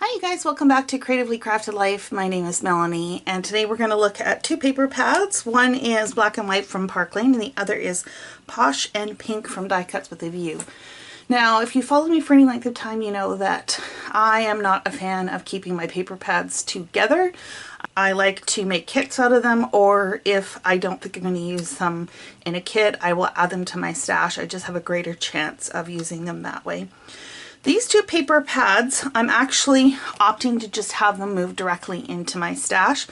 Hi you guys, welcome back to Creatively Crafted Life. My name is Melanie and today we're going to look at two paper pads. One is black and white from Parklane and the other is Posh and Pink from Die Cuts with a View. Now if you followed me for any length of time you know that I am not a fan of keeping my paper pads together. I like to make kits out of them, or if I don't think I'm going to use them in a kit I will add them to my stash. I just have a greater chance of using them that way. These two paper pads, I'm actually opting to just have them move directly into my stash.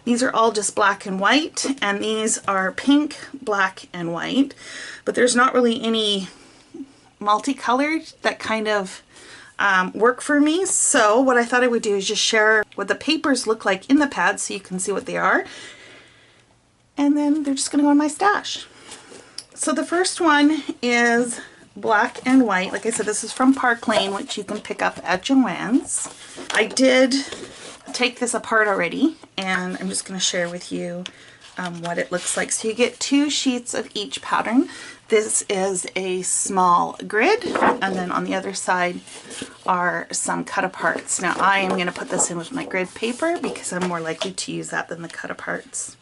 These are all just black and white, and these are pink, black, and white. But there's not really any multicolored that kind of work for me. So what I thought I would do is just share what the papers look like in the pads so you can see what they are. And then they're just going to go in my stash. So the first one is black and white. Like I said, this is from Parklane, which you can pick up at Joann's. I did take this apart already, and I'm just going to share with you what it looks like. So you get two sheets of each pattern. This is a small grid, and then on the other side are some cut aparts. Now I am going to put this in with my grid paper because I'm more likely to use that than the cut aparts.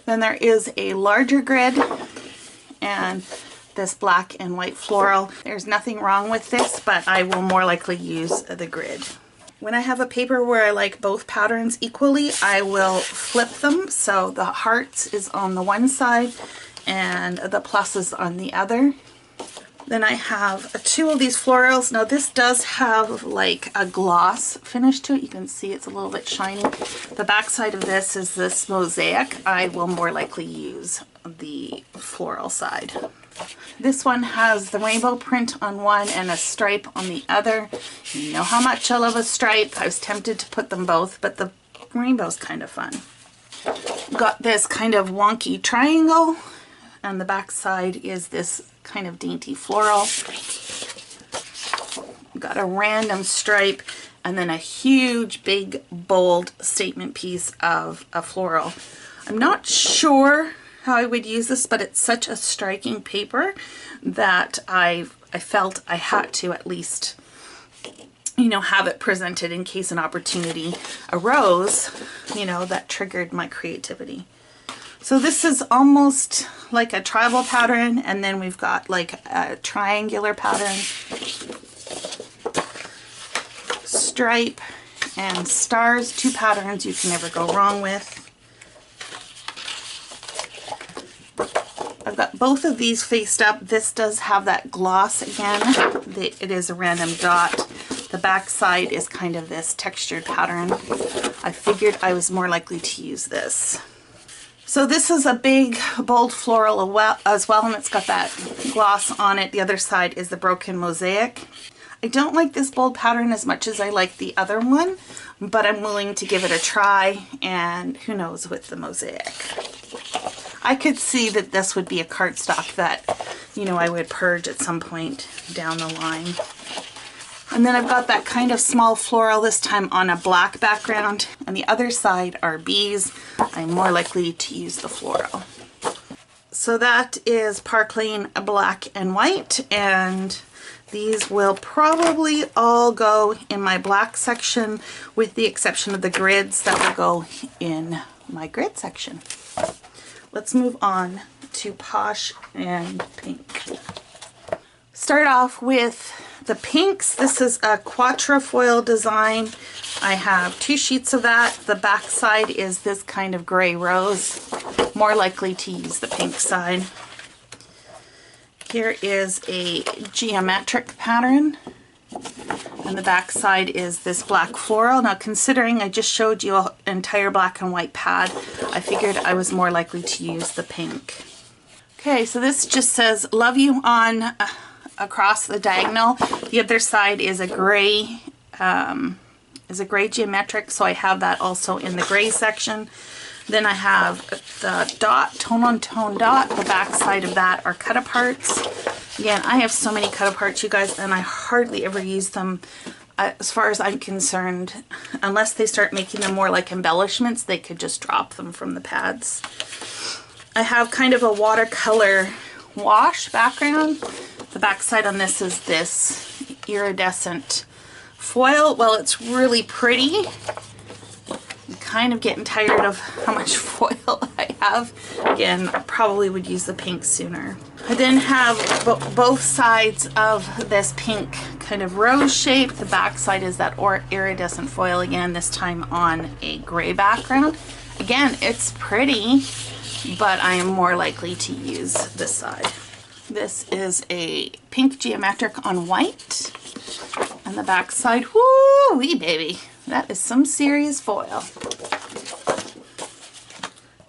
Then there is a larger grid and this black and white floral. There's nothing wrong with this, but I will more likely use the grid. When I have a paper where I like both patterns equally, I will flip them so the hearts is on the one side and the pluses on the other. Then I have two of these florals. Now this does have like a gloss finish to it. You can see it's a little bit shiny. The back side of this is this mosaic. I will more likely use the floral side. This one has the rainbow print on one and a stripe on the other. You know how much I love a stripe. I was tempted to put them both, but the rainbow's kind of fun. Got this kind of wonky triangle, and the back side is this kind of dainty floral. Got a random stripe, and then a huge, big, bold statement piece of a floral. I'm not sure how I would use this, but it's such a striking paper that I felt I had to at least, you know, have it presented in case an opportunity arose, you know, that triggered my creativity. So this is almost like a tribal pattern, and then we've got like a triangular pattern, stripe, and stars, two patterns you can never go wrong with. I've got both of these faced up. This does have that gloss again. It is a random dot. The back side is kind of this textured pattern. I figured I was more likely to use this. So this is a big, bold floral as well, and it's got that gloss on it. The other side is the broken mosaic. I don't like this bold pattern as much as I like the other one, but I'm willing to give it a try, and who knows with the mosaic. I could see that this would be a cardstock that, you know, I would purge at some point down the line. And then I've got that kind of small floral, this time on a black background. On the other side are bees. I'm more likely to use the floral. So that is Parklane black and white, and these will probably all go in my black section with the exception of the grids that will go in my grid section. Let's move on to Posh and Pink. Start off with the pinks. This is a quatrefoil design. I have two sheets of that. The back side is this kind of gray rose. More likely to use the pink side. Here is a geometric pattern, and the back side is this black floral. Now considering I just showed you an entire black and white pad, I figured I was more likely to use the pink. Okay, so this just says love you on across the diagonal. The other side is a gray geometric, so I have that also in the gray section. Then I have the dot, tone-on-tone dot. The back side of that are cut aparts. Again, I have so many cut aparts, you guys, and I hardly ever use them as far as I'm concerned. Unless they start making them more like embellishments, they could just drop them from the pads. I have kind of a watercolor wash background. The back side on this is this iridescent Foil, well, it's really pretty. I'm kind of getting tired of how much foil I have. Again, I probably would use the pink sooner. I then have both sides of this pink kind of rose shape. The back side is that iridescent foil again, this time on a gray background. Again, it's pretty, but I am more likely to use this side. This is a pink geometric on white. And the back side, whoo-wee baby. That is some serious foil.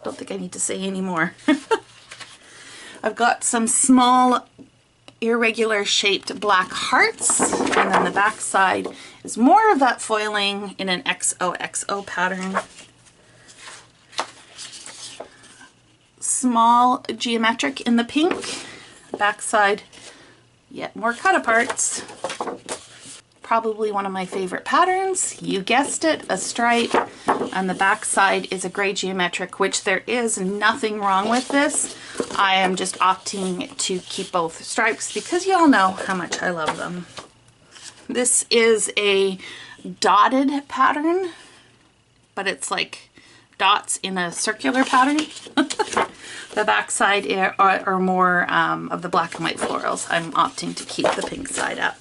Don't think I need to say any more. I've got some small irregular shaped black hearts, and then the back side is more of that foiling in an XOXO pattern. Small geometric in the pink. Back side, yet more cut aparts. Probably one of my favorite patterns. You guessed it, a stripe. And the back side is a gray geometric, which there is nothing wrong with this. I am just opting to keep both stripes because you all know how much I love them. This is a dotted pattern, but it's like dots in a circular pattern. The back side are more of the black and white florals. I'm opting to keep the pink side up.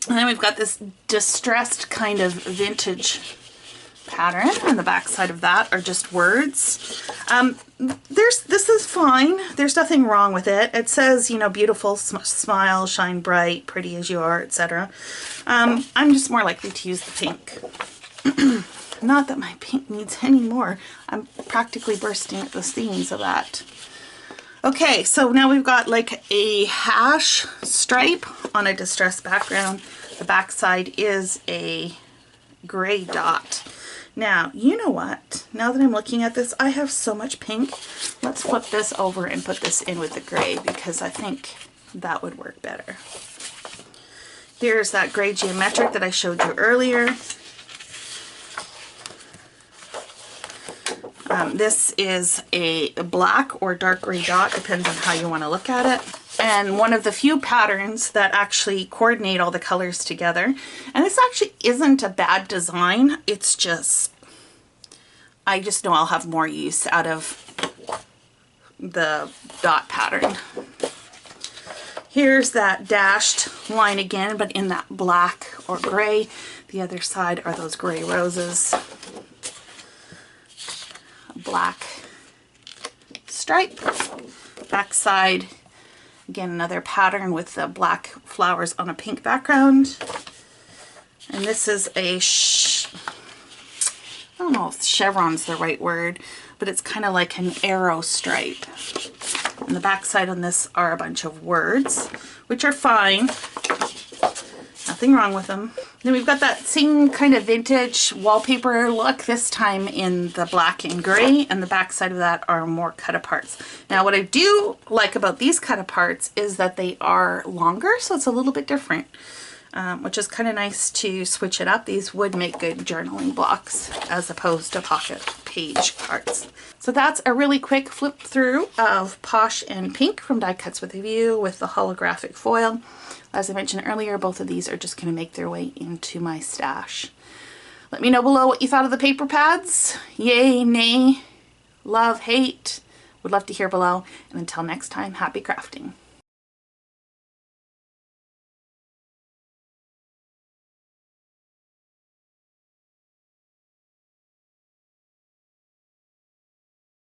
And then we've got this distressed kind of vintage pattern, and the back side of that are just words. This is fine. There's nothing wrong with it. It says, you know, beautiful, smile, shine bright, pretty as you are, etc. I'm just more likely to use the pink. Not that my pink needs any more. I'm practically bursting at the seams of that. Okay, so now we've got like a hash stripe on a distressed background. The back side is a gray dot. Now, you know what? Now that I'm looking at this, I have so much pink. Let's flip this over and put this in with the gray because I think that would work better. Here's that gray geometric that I showed you earlier. This is a black or dark gray dot, depends on how you want to look at it. And one of the few patterns that actually coordinate all the colors together. And this actually isn't a bad design. It's just, I just know I'll have more use out of the dot pattern. Here's that dashed line again, but in that black or gray. The other side are those gray roses. Black stripe. Back side, again, another pattern with the black flowers on a pink background. And this is a, I don't know if chevron's the right word, but it's kind of like an arrow stripe. And the back side on this are a bunch of words, which are fine. Nothing wrong with them. Then we've got that same kind of vintage wallpaper look, this time in the black and gray, and the back side of that are more cut aparts. Now what I do like about these cut aparts is that they are longer, so it's a little bit different, which is kind of nice to switch it up. These would make good journaling blocks as opposed to pocket page cards. So that's a really quick flip through of Posh and Pink from Die Cuts with a View with the holographic foil. As I mentioned earlier, both of these are just going to make their way into my stash. Let me know below what you thought of the paper pads. Yay, nay, love, hate. Would love to hear below. And until next time, happy crafting.